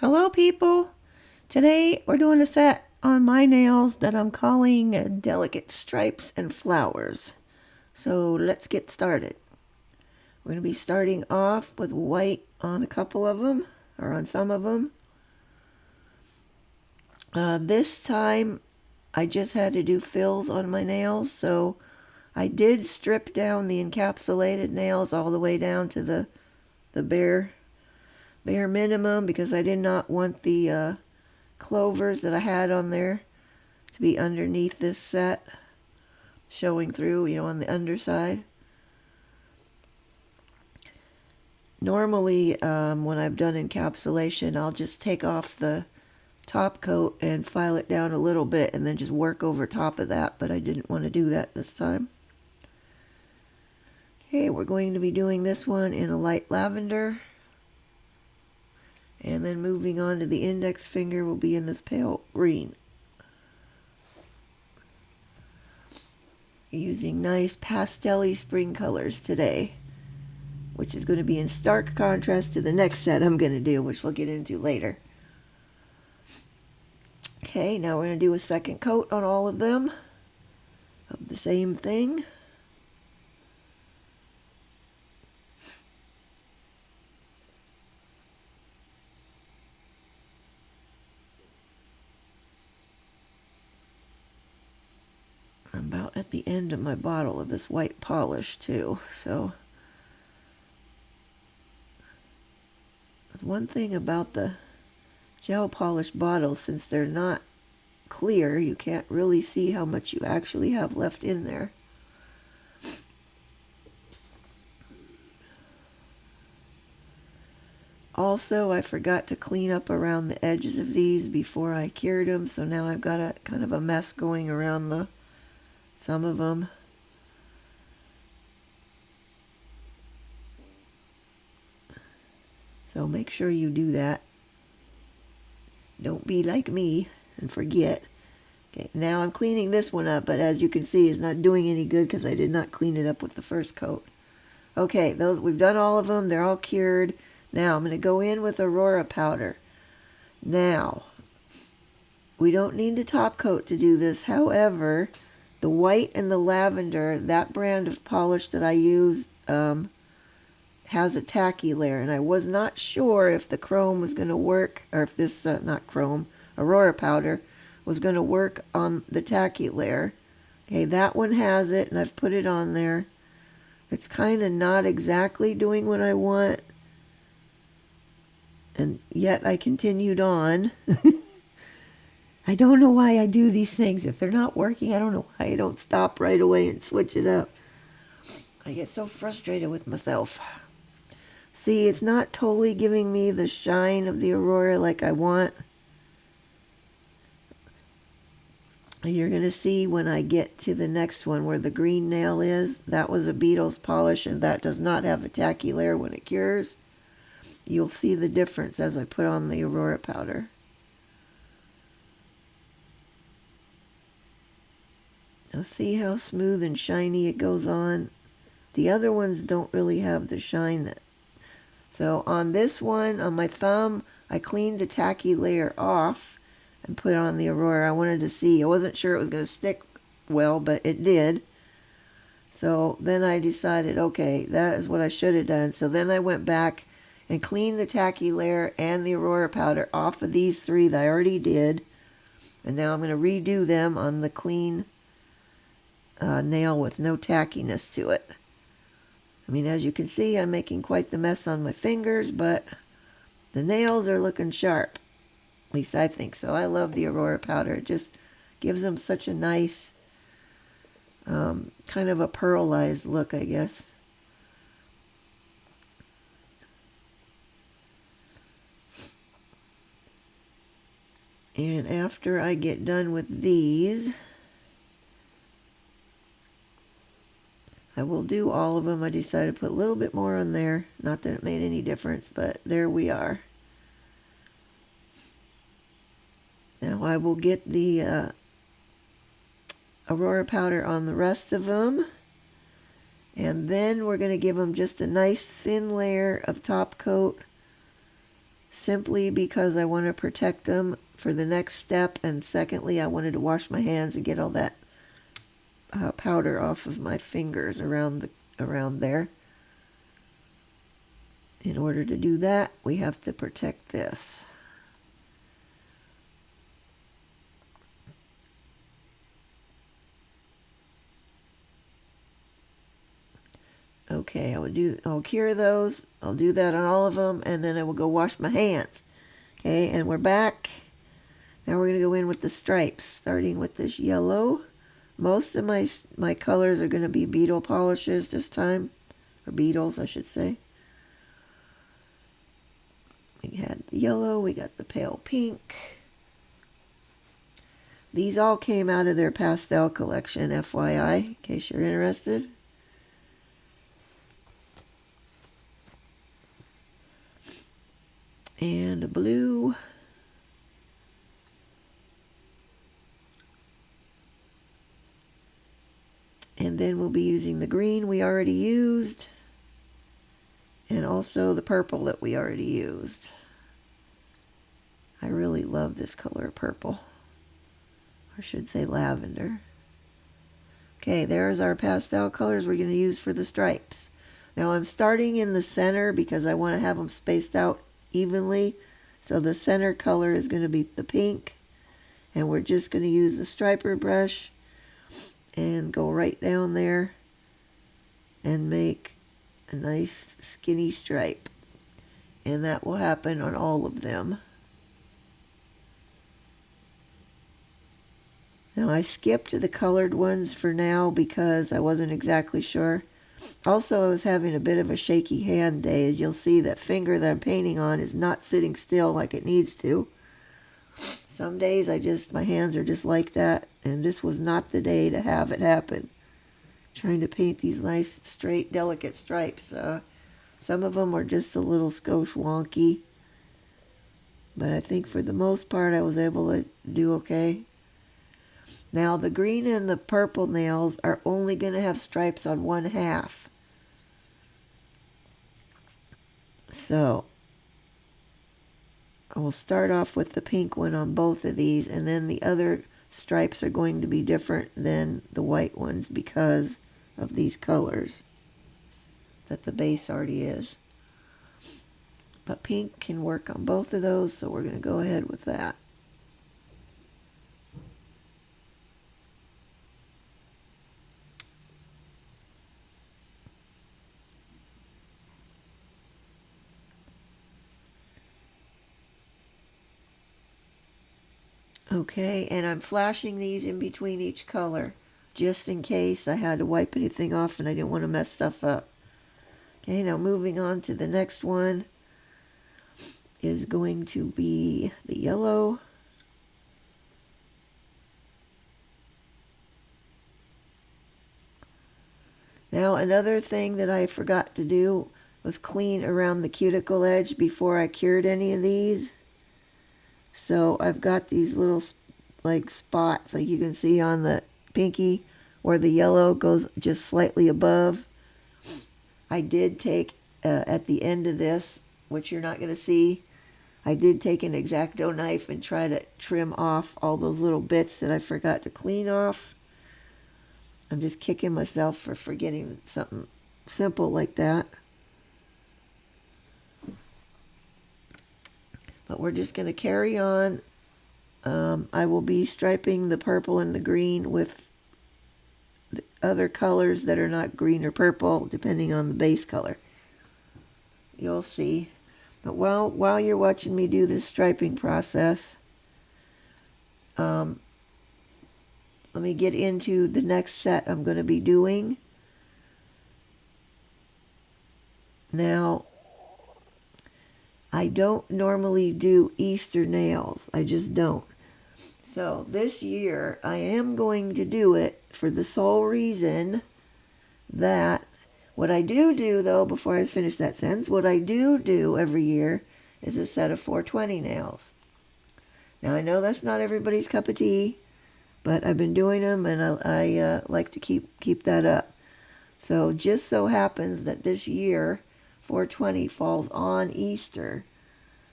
Hello people! Today we're doing a set on my nails that I'm calling Delicate Stripes and Flowers. So let's get started. We're going to be starting off with white on a couple of them, or on some of them. This time I just had to do fills on my nails, so I did strip down the encapsulated nails all the way down to the bare minimum because I did not want the clovers that I had on there to be underneath this set, showing through, on the underside. Normally, when I've done encapsulation, I'll just take off the top coat and file it down a little bit and then just work over top of that, but I didn't want to do that this time. Okay, we're going to be doing this one in a light lavender. And then moving on to the index finger will be in this pale green. Using nice pastel-y spring colors today, which is going to be in stark contrast to the next set I'm going to do, which we'll get into later. Okay, now we're going to do a second coat on all of them of the same thing. I'm about at the end of my bottle of this white polish too, so there's one thing about the gel polish bottles, since they're not clear, you can't really see how much you actually have left in there. Also, I forgot to clean up around the edges of these before I cured them, so now I've got a kind of a mess going around some of them. So make sure you do that. Don't be like me and forget. Okay, now I'm cleaning this one up, but as you can see, it's not doing any good because I did not clean it up with the first coat. Okay, we've done all of them. They're all cured. Now I'm going to go in with Aurora powder. Now, we don't need to top coat to do this. However, the white and the lavender, that brand of polish that I use, has a tacky layer, and I was not sure if the chrome was going to work, or if this, not chrome, Aurora powder was going to work on the tacky layer. Okay, that one has it, and I've put it on there. It's kind of not exactly doing what I want, and yet I continued on. I don't know why I do these things. If they're not working, I don't know why I don't stop right away and switch it up. I get so frustrated with myself. See, it's not totally giving me the shine of the Aurora like I want. You're going to see when I get to the next one where the green nail is. That was a Beetles polish, and that does not have a tacky layer when it cures. You'll see the difference as I put on the Aurora powder. Now see how smooth and shiny it goes on? The other ones don't really have the shine that. So on this one, on my thumb, I cleaned the tacky layer off and put on the Aurora. I wanted to see. I wasn't sure it was going to stick well, but it did. So then I decided, okay, that is what I should have done. So then I went back and cleaned the tacky layer and the Aurora powder off of these three that I already did. And now I'm going to redo them on the clean nail with no tackiness to it. I mean, as you can see, I'm making quite the mess on my fingers, but the nails are looking sharp. At least I think so. I love the Aurora powder. It just gives them such a nice, kind of a pearlized look, I guess. And after I get done with these, I will do all of them. I decided to put a little bit more on there. Not that it made any difference, but there we are. Now I will get the Aurora powder on the rest of them. And then we're going to give them just a nice thin layer of top coat simply because I want to protect them for the next step, and secondly, I wanted to wash my hands and get all that powder off of my fingers around there. In order to do that, we have to protect this. Okay, I'll cure those. I'll do that on all of them, and then I will go wash my hands. Okay, and we're back. Now we're going to go in with the stripes, starting with this yellow. Most of my colors are going to be Beetle polishes this time, or Beetles, I should say. We had the yellow, we got the pale pink. These all came out of their pastel collection, FYI, in case you're interested. And a blue. And then we'll be using the green we already used. And also the purple that we already used. I really love this color of purple. I should say lavender. Okay, there's our pastel colors we're going to use for the stripes. Now I'm starting in the center because I want to have them spaced out evenly. So the center color is going to be the pink. And we're just going to use the striper brush and go right down there and make a nice skinny stripe. And that will happen on all of them. Now I skipped the colored ones for now because I wasn't exactly sure. Also, I was having a bit of a shaky hand day. As you'll see, that finger that I'm painting on is not sitting still like it needs to. Some days my hands are just like that, and this was not the day to have it happen. Trying to paint these nice, straight, delicate stripes. Some of them are just a little skosh wonky, but I think for the most part I was able to do okay. Now the green and the purple nails are only going to have stripes on one half. So I will start off with the pink one on both of these, and then the other stripes are going to be different than the white ones because of these colors that the base already is. But pink can work on both of those, so we're going to go ahead with that. Okay, and I'm flashing these in between each color, just in case I had to wipe anything off and I didn't want to mess stuff up. Okay, now moving on to the next one is going to be the yellow. Now another thing that I forgot to do was clean around the cuticle edge before I cured any of these. So I've got these little like spots, like you can see on the pinky, where the yellow goes just slightly above. I did take, at the end of this, which you're not going to see, I did take an X-Acto knife and try to trim off all those little bits that I forgot to clean off. I'm just kicking myself for forgetting something simple like that. But we're just going to carry on. I will be striping the purple and the green with the other colors that are not green or purple, depending on the base color. You'll see. But while you're watching me do this striping process, let me get into the next set I'm going to be doing. Now, I don't normally do Easter nails. I just don't. So this year, I am going to do it for the sole reason that what I do though, before I finish that sentence, what I do every year is a set of 420 nails. Now, I know that's not everybody's cup of tea, but I've been doing them, and I like to keep that up. So just so happens that this year, 420 falls on Easter.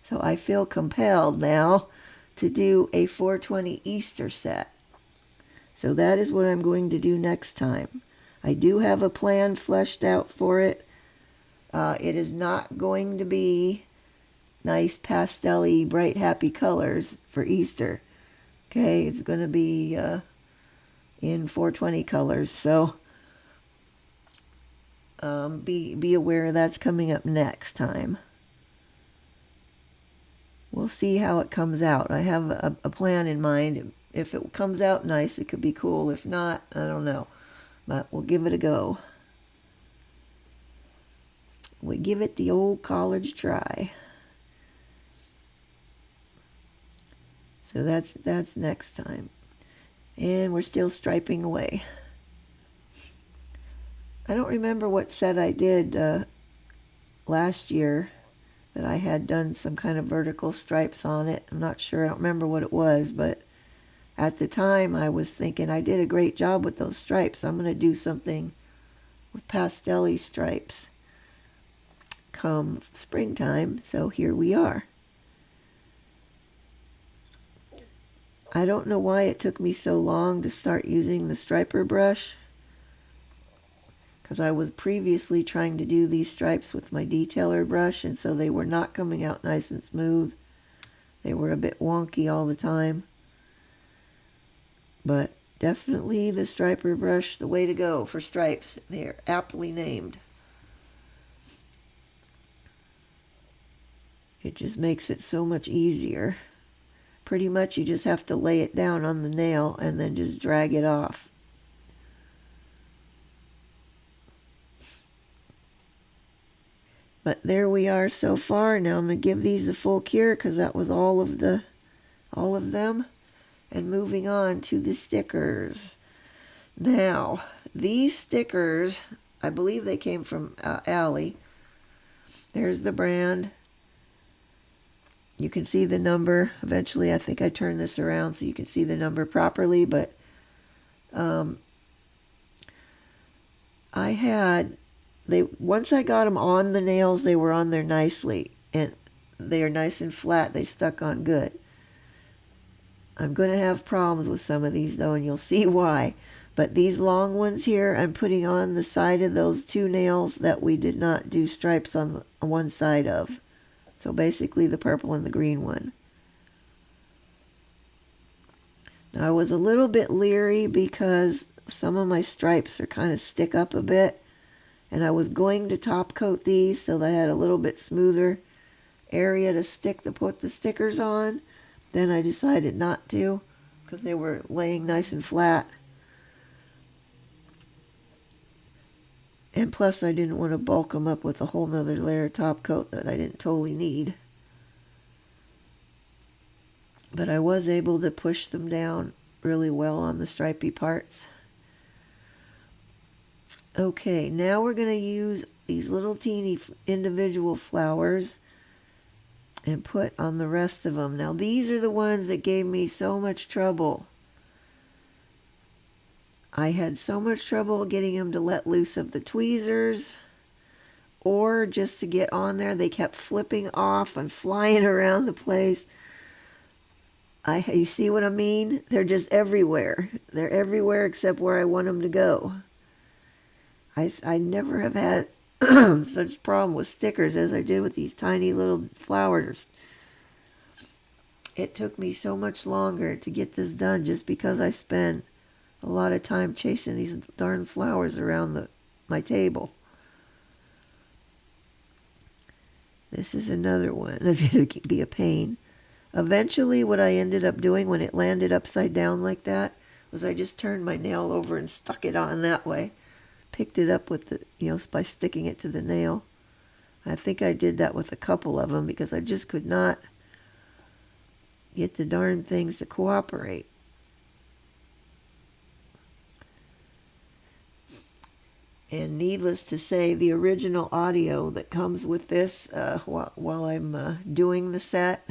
So I feel compelled now to do a 420 Easter set. So that is what I'm going to do next time. I do have a plan fleshed out for it. It is not going to be nice pastel-y, bright, happy colors for Easter. Okay, it's going to be in 420 colors. So be aware that's coming up next time. We'll see how it comes out. I have a plan in mind. If it comes out nice, it could be cool. If not, I don't know. But we'll give it a go. We give it the old college try. So that's next time. And we're still striping away. I don't remember what set I did last year that I had done some kind of vertical stripes on it. I'm not sure. I don't remember what it was, but at the time I was thinking I did a great job with those stripes. I'm going to do something with pastel-y stripes come springtime, so here we are. I don't know why it took me so long to start using the striper brush, because I was previously trying to do these stripes with my detailer brush, and so they were not coming out nice and smooth. They were a bit wonky all the time. But definitely the striper brush, the way to go for stripes. They're aptly named. It just makes it so much easier. Pretty much you just have to lay it down on the nail and then just drag it off. But there we are so far. Now I'm going to give these a full cure because that was all of them. And moving on to the stickers. Now, these stickers, I believe they came from Allie. There's the brand. You can see the number. Eventually, I think I turned this around so you can see the number properly. But once I got them on the nails, they were on there nicely. And they are nice and flat. They stuck on good. I'm going to have problems with some of these, though, and you'll see why. But these long ones here, I'm putting on the side of those two nails that we did not do stripes on one side of. So basically the purple and the green one. Now I was a little bit leery because some of my stripes are kind of stick up a bit. And I was going to top coat these so that I had a little bit smoother area to put the stickers on. Then I decided not to because they were laying nice and flat. And plus I didn't want to bulk them up with a whole nother layer of top coat that I didn't totally need. But I was able to push them down really well on the stripy parts. Okay, now we're going to use these little teeny individual flowers and put on the rest of them. Now these are the ones that gave me so much trouble. I had so much trouble getting them to let loose of the tweezers or just to get on there. They kept flipping off and flying around the place. You see what I mean? They're just everywhere. They're everywhere except where I want them to go. I never have had such problem with stickers as I did with these tiny little flowers. It took me so much longer to get this done just because I spent a lot of time chasing these darn flowers around my table. This is another one. It's going to be a pain. Eventually what I ended up doing when it landed upside down like that was I just turned my nail over and stuck it on that way. Picked it up with by sticking it to the nail. I think I did that with a couple of them because I just could not get the darn things to cooperate. And needless to say, the original audio that comes with this while I'm doing the set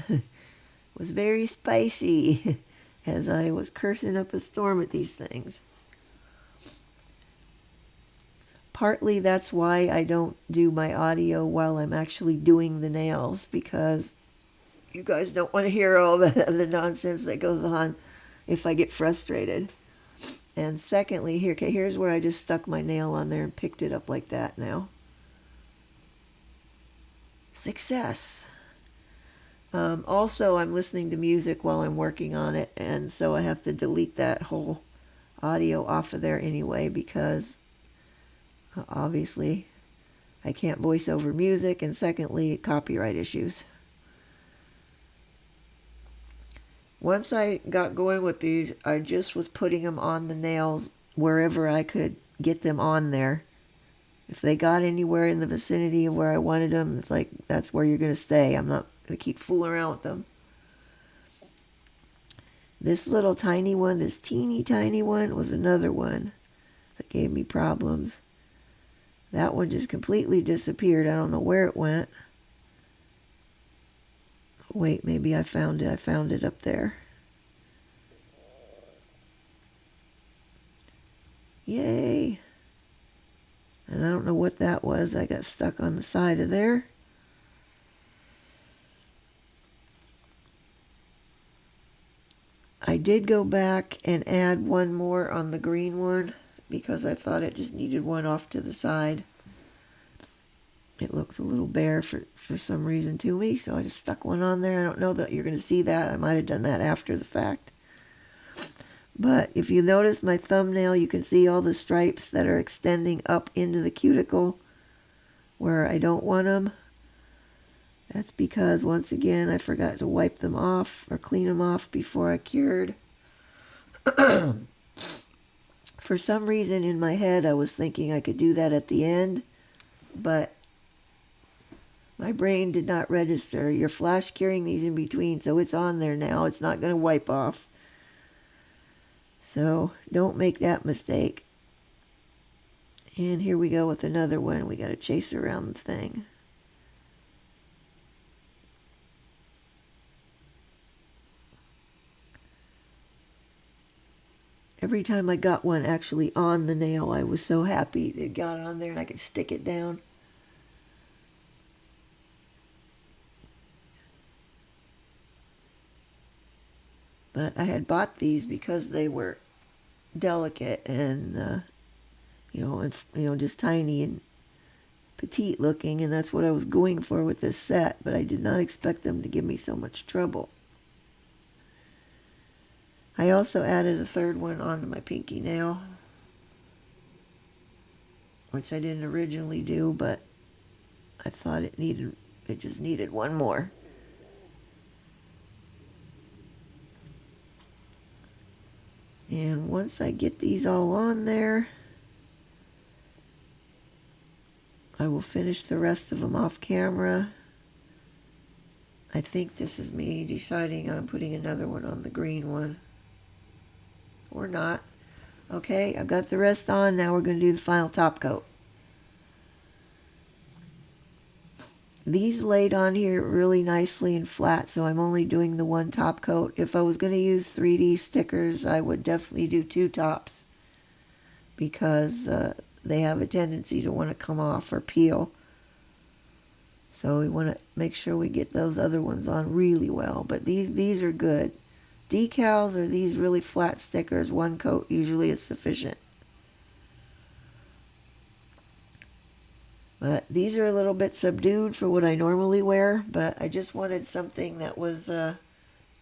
was very spicy as I was cursing up a storm at these things. Partly that's why I don't do my audio while I'm actually doing the nails, because you guys don't want to hear all the nonsense that goes on if I get frustrated. And secondly, here's where I just stuck my nail on there and picked it up like that now. Success. Also, I'm listening to music while I'm working on it, and so I have to delete that whole audio off of there anyway, because obviously I can't voice over music, and secondly, copyright issues. Once I got going with these, I just was putting them on the nails wherever I could get them on there. If they got anywhere in the vicinity of where I wanted them, it's like, that's where you're going to stay. I'm not going to keep fooling around with them. This little tiny one, this teeny tiny one, was another one that gave me problems. That one just completely disappeared. I don't know where it went. Wait, maybe I found it. I found it up there. Yay. And I don't know what that was. I got stuck on the side of there. I did go back and add one more on the green one because I thought it just needed one off to the side. It looks a little bare for some reason to me, so I just stuck one on there. I don't know that you're going to see that. I might have done that after the fact. But if you notice my thumbnail, you can see all the stripes that are extending up into the cuticle where I don't want them. That's because, once again, I forgot to wipe them off or clean them off before I cured. For some reason in my head, I was thinking I could do that at the end, but my brain did not register. You're flash curing these in between, so it's on there now. It's not going to wipe off. So don't make that mistake. And here we go with another one. We got to chase around the thing. Every time I got one actually on the nail, I was so happy it got on there and I could stick it down. But I had bought these because they were delicate and, just tiny and petite looking, and that's what I was going for with this set, but I did not expect them to give me so much trouble. I also added a third one onto my pinky nail, which I didn't originally do, but I thought it just needed one more. And once I get these all on there, I will finish the rest of them off camera. I think this is me deciding on putting another one on the green one. Or not. Okay, I've got the rest on. Now we're going to do the final top coat. These laid on here really nicely and flat, so I'm only doing the one top coat. If I was going to use 3D stickers, I would definitely do 2 tops because they have a tendency to want to come off or peel. So we want to make sure we get those other ones on really well. But these are good. Decals or these really flat stickers, 1 coat usually is sufficient. But these are a little bit subdued for what I normally wear, but I just wanted something that was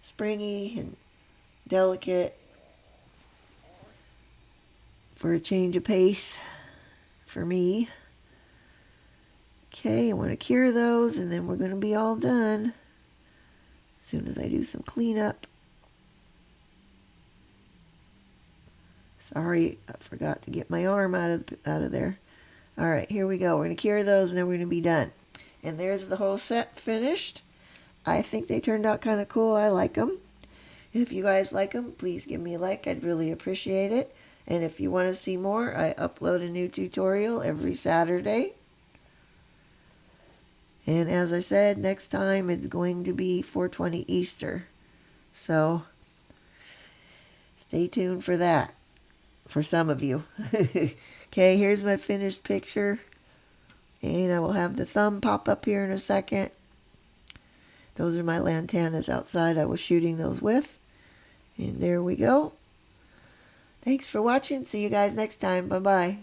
springy and delicate for a change of pace for me. Okay, I want to cure those, and then we're going to be all done as soon as I do some cleanup. Sorry, I forgot to get my arm out of there. All right, here we go. We're going to cure those, and then we're going to be done. And there's the whole set finished. I think they turned out kind of cool. I like them. If you guys like them, please give me a like. I'd really appreciate it. And if you want to see more, I upload a new tutorial every Saturday. And as I said, next time it's going to be 420 Easter. So stay tuned for that. For some of you. Okay, here's my finished picture. And I will have the thumb pop up here in a second. Those are my lantanas outside I was shooting those with. And there we go. Thanks for watching. See you guys next time. Bye-bye.